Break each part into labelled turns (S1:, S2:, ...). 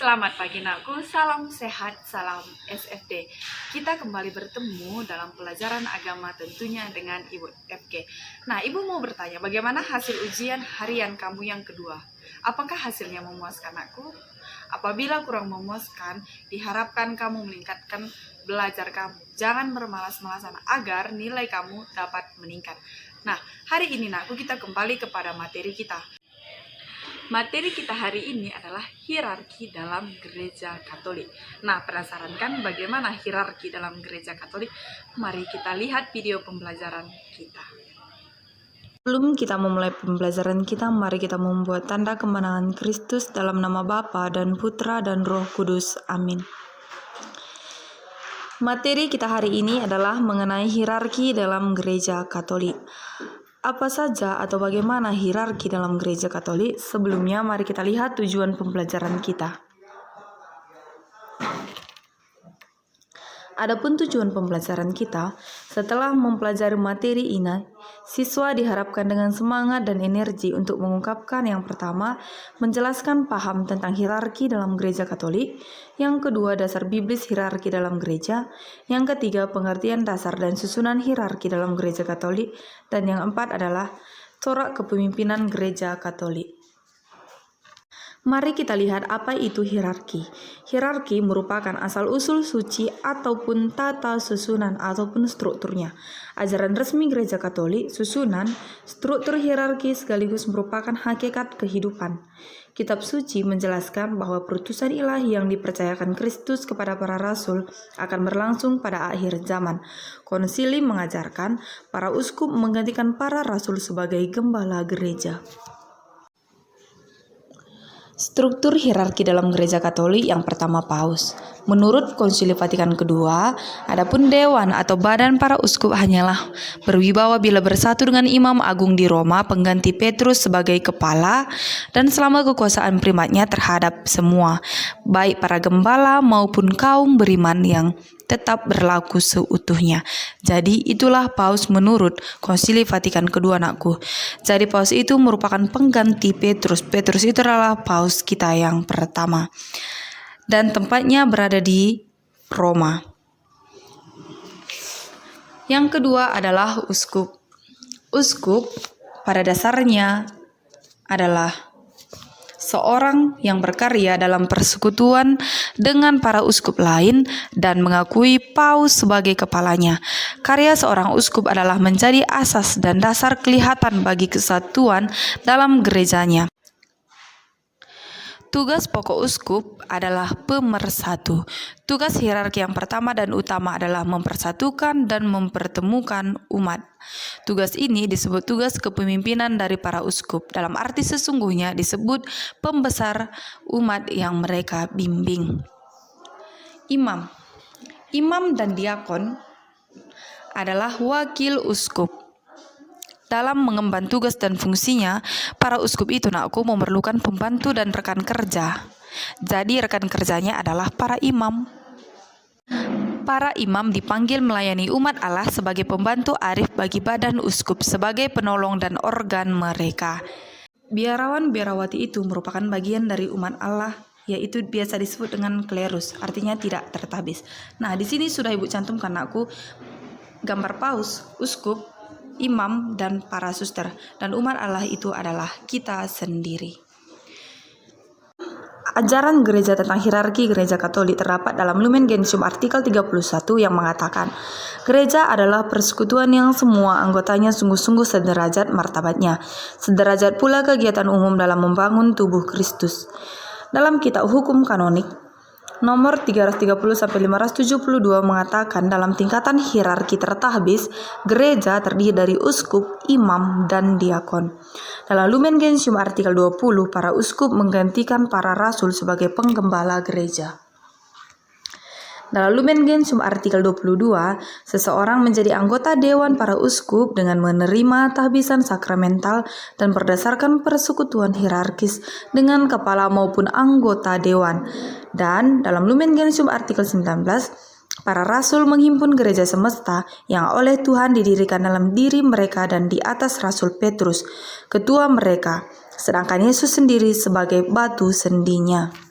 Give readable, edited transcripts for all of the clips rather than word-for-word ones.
S1: Selamat pagi nakku, salam sehat, salam SFD. Kita kembali bertemu dalam pelajaran agama tentunya dengan Ibu FK. Nah, Ibu mau bertanya bagaimana hasil ujian harian kamu yang kedua? Apakah hasilnya memuaskan aku? Apabila kurang memuaskan, diharapkan kamu meningkatkan belajar kamu. Jangan bermalas-malasan agar nilai kamu dapat meningkat. Nah, hari ini nakku kita kembali kepada materi kita. Materi kita hari ini adalah hierarki dalam gereja Katolik. Nah, penasaran kan bagaimana hierarki dalam gereja Katolik? Mari kita lihat video pembelajaran kita.
S2: Sebelum kita memulai pembelajaran kita, mari kita membuat tanda kemenangan Kristus dalam nama Bapa dan Putra dan Roh Kudus. Amin. Materi kita hari ini adalah mengenai hierarki dalam gereja Katolik. Apa saja atau bagaimana hierarki dalam gereja Katolik? Sebelumnya mari kita lihat tujuan pembelajaran kita. Adapun tujuan pembelajaran kita, setelah mempelajari materi ini, siswa diharapkan dengan semangat dan energi untuk mengungkapkan yang pertama, menjelaskan paham tentang hierarki dalam gereja Katolik, yang kedua dasar biblis hierarki dalam gereja, yang ketiga pengertian dasar dan susunan hierarki dalam gereja Katolik, dan yang empat adalah corak kepemimpinan gereja Katolik. Mari kita lihat apa itu hierarki. Hierarki merupakan asal-usul suci ataupun tata susunan ataupun strukturnya. Ajaran resmi gereja Katolik, susunan, struktur hierarki sekaligus merupakan hakikat kehidupan. Kitab suci menjelaskan bahwa perutusan ilahi yang dipercayakan Kristus kepada para rasul akan berlangsung pada akhir zaman. Konsili mengajarkan para uskup menggantikan para rasul sebagai gembala gereja. Struktur hierarki dalam gereja Katolik yang pertama paus. Menurut Konsili Vatikan II, adapun dewan atau badan para uskup hanyalah berwibawa bila bersatu dengan imam agung di Roma pengganti Petrus sebagai kepala dan selama kekuasaan primatnya terhadap semua, baik para gembala maupun kaum beriman yang tetap berlaku seutuhnya. Jadi itulah paus menurut Konsili Vatikan II anakku. Jadi paus itu merupakan pengganti Petrus. Petrus itu adalah paus kita yang pertama. Dan tempatnya berada di Roma. Yang kedua adalah uskup. Uskup pada dasarnya adalah seorang yang berkarya dalam persekutuan dengan para uskup lain dan mengakui paus sebagai kepalanya. Karya seorang uskup adalah menjadi asas dan dasar kelihatan bagi kesatuan dalam gerejanya. Tugas pokok uskup adalah pemersatu. Tugas hierarki yang pertama dan utama adalah mempersatukan dan mempertemukan umat. Tugas ini disebut tugas kepemimpinan dari para uskup. Dalam arti sesungguhnya disebut pembesar umat yang mereka bimbing. Imam. Imam dan diakon adalah wakil uskup. Dalam mengemban tugas dan fungsinya, para uskup itu nakku memerlukan pembantu dan rekan kerja. Jadi rekan kerjanya adalah para imam. Para imam dipanggil melayani umat Allah sebagai pembantu arif bagi badan uskup sebagai penolong dan organ mereka. Biarawan biarawati itu merupakan bagian dari umat Allah, yaitu biasa disebut dengan klerus, artinya tidak tertabis. Nah, di sini sudah Ibu cantumkan aku gambar paus, uskup, imam, dan para suster. Dan umat Allah itu adalah kita sendiri. Ajaran gereja tentang hierarki gereja Katolik terdapat dalam Lumen Gentium artikel 31 yang mengatakan, gereja adalah persekutuan yang semua anggotanya sungguh-sungguh sederajat martabatnya. Sederajat pula kegiatan umum dalam membangun tubuh Kristus. Dalam kitab hukum kanonik, nomor 330-572 mengatakan dalam tingkatan hierarki tertabis, gereja terdiri dari uskup, imam, dan diakon. Dalam Lumen Gentium artikel 20, para uskup menggantikan para rasul sebagai penggembala gereja. Dalam Lumen Gentium artikel 22, seseorang menjadi anggota dewan para uskup dengan menerima tahbisan sakramental dan berdasarkan persekutuan hierarkis dengan kepala maupun anggota dewan. Dan dalam Lumen Gentium artikel 19, para rasul menghimpun gereja semesta yang oleh Tuhan didirikan dalam diri mereka dan di atas Rasul Petrus, ketua mereka, sedangkan Yesus sendiri sebagai batu sendinya.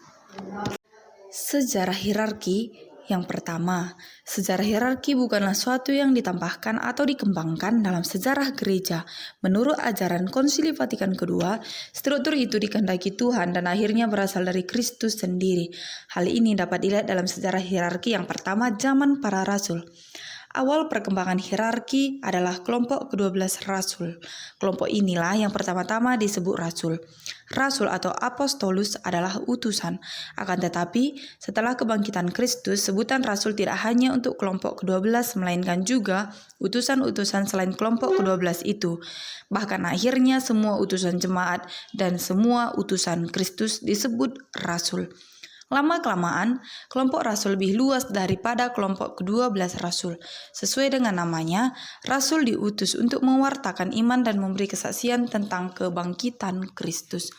S2: Sejarah hierarki yang pertama, sejarah hierarki bukanlah suatu yang ditambahkan atau dikembangkan dalam sejarah gereja. Menurut ajaran Konsili Vatikan II, struktur itu dikehendaki Tuhan dan akhirnya berasal dari Kristus sendiri. Hal ini dapat dilihat dalam sejarah hierarki yang pertama zaman para rasul. Awal perkembangan hierarki adalah kelompok ke-12 rasul. Kelompok inilah yang pertama-tama disebut rasul. Rasul atau apostolus adalah utusan. Akan tetapi, setelah kebangkitan Kristus, sebutan rasul tidak hanya untuk kelompok ke-12, melainkan juga utusan-utusan selain kelompok ke-12 itu. Bahkan akhirnya semua utusan jemaat dan semua utusan Kristus disebut rasul. Lama-kelamaan, kelompok rasul lebih luas daripada kelompok ke-12 rasul. Sesuai dengan namanya, rasul diutus untuk mewartakan iman dan memberi kesaksian tentang kebangkitan Kristus.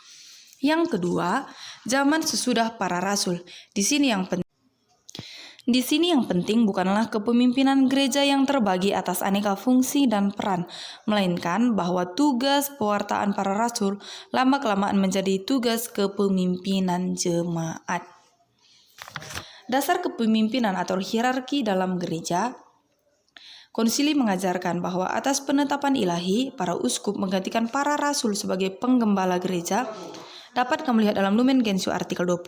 S2: Yang kedua, zaman sesudah para rasul. Di sini yang penting bukanlah kepemimpinan gereja yang terbagi atas aneka fungsi dan peran, melainkan bahwa tugas pewartaan para rasul lama-kelamaan menjadi tugas kepemimpinan jemaat. Dasar kepemimpinan atau hierarki dalam gereja. Konsili mengajarkan bahwa atas penetapan ilahi, para uskup menggantikan para rasul sebagai penggembala gereja. Dapat kamu lihat dalam Lumen Gentium artikel 20.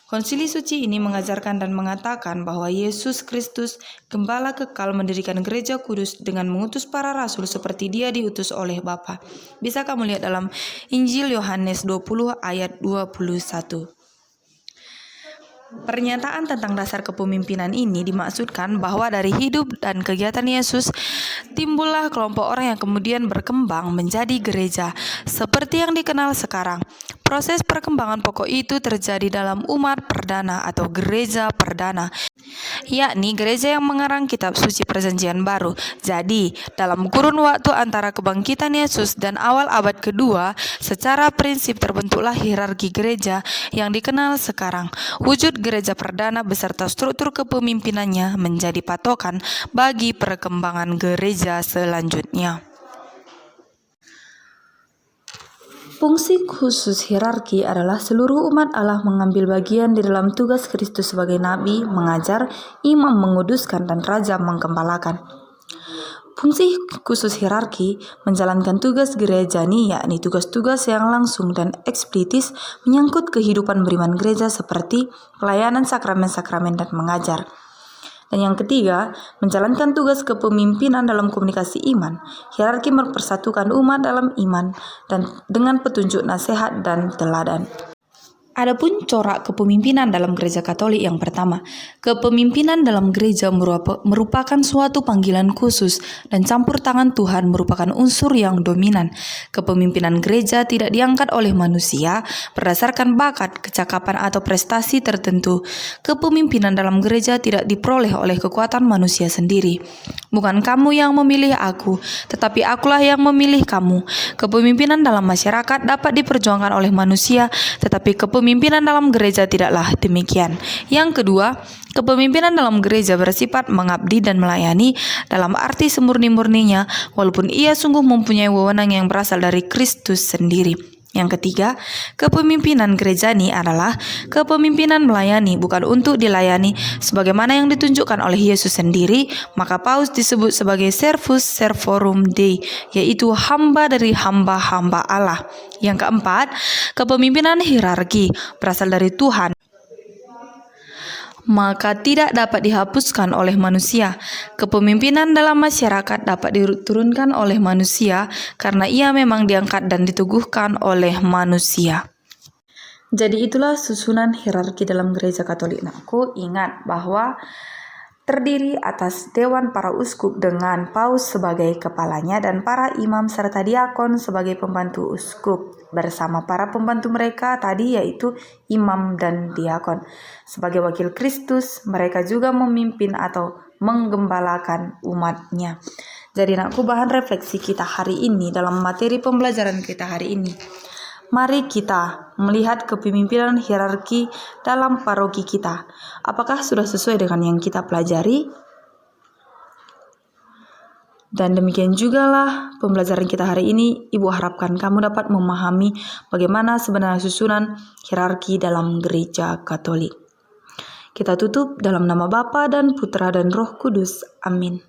S2: Konsili suci ini mengajarkan dan mengatakan bahwa Yesus Kristus, gembala kekal, mendirikan gereja kudus dengan mengutus para rasul seperti Dia diutus oleh Bapa. Bisa kamu lihat dalam Injil Yohanes 20 ayat 21. Pernyataan tentang dasar kepemimpinan ini dimaksudkan bahwa dari hidup dan kegiatan Yesus timbullah kelompok orang yang kemudian berkembang menjadi gereja seperti yang dikenal sekarang. Proses perkembangan pokok itu terjadi dalam umat perdana atau gereja perdana, yakni gereja yang mengarang kitab suci Perjanjian Baru. Jadi, dalam kurun waktu antara kebangkitan Yesus dan awal abad kedua, secara prinsip terbentuklah hierarki gereja yang dikenal sekarang. Wujud gereja perdana beserta struktur kepemimpinannya menjadi patokan bagi perkembangan gereja selanjutnya. Fungsi khusus hierarki adalah seluruh umat Allah mengambil bagian di dalam tugas Kristus sebagai nabi, mengajar, imam menguduskan, dan raja menggembalakan. Fungsi khusus hierarki menjalankan tugas gerejani, yakni tugas-tugas yang langsung dan eksplisit menyangkut kehidupan beriman gereja seperti pelayanan sakramen-sakramen dan mengajar. Dan yang ketiga, menjalankan tugas kepemimpinan dalam komunikasi iman. Hierarki mempersatukan umat dalam iman dan dengan petunjuk nasihat dan teladan. Adapun corak kepemimpinan dalam gereja Katolik yang pertama, kepemimpinan dalam gereja merupakan suatu panggilan khusus dan campur tangan Tuhan merupakan unsur yang dominan. Kepemimpinan gereja tidak diangkat oleh manusia berdasarkan bakat, kecakapan atau prestasi tertentu. Kepemimpinan dalam gereja tidak diperoleh oleh kekuatan manusia sendiri. Bukan kamu yang memilih aku, tetapi akulah yang memilih kamu. Kepemimpinan dalam masyarakat dapat diperjuangkan oleh manusia, tetapi kepemimpinan dalam gereja tidaklah demikian. Yang kedua, kepemimpinan dalam gereja bersifat mengabdi dan melayani dalam arti semurni-murninya, walaupun ia sungguh mempunyai wewenang yang berasal dari Kristus sendiri. Yang ketiga, kepemimpinan gerejani adalah kepemimpinan melayani, bukan untuk dilayani sebagaimana yang ditunjukkan oleh Yesus sendiri. Maka Paus disebut sebagai servus servorum Dei, yaitu hamba dari hamba-hamba Allah. Yang keempat, kepemimpinan hierarki berasal dari Tuhan, maka tidak dapat dihapuskan oleh manusia. Kepemimpinan dalam masyarakat dapat diturunkan oleh manusia karena ia memang diangkat dan diteguhkan oleh manusia. Jadi itulah susunan hierarki dalam gereja Katolik. Nah, aku ingat bahwa terdiri atas dewan para uskup dengan paus sebagai kepalanya dan para imam serta diakon sebagai pembantu uskup bersama para pembantu mereka tadi yaitu imam dan diakon. Sebagai wakil Kristus, mereka juga memimpin atau menggembalakan umatnya. Jadi nakku bahan refleksi kita hari ini dalam materi pembelajaran kita hari ini. Mari kita melihat kepemimpinan hierarki dalam paroki kita. Apakah sudah sesuai dengan yang kita pelajari? Dan demikian jugalah pembelajaran kita hari ini. Ibu harapkan kamu dapat memahami bagaimana sebenarnya susunan hierarki dalam gereja Katolik. Kita tutup dalam nama Bapa dan Putra dan Roh Kudus. Amin.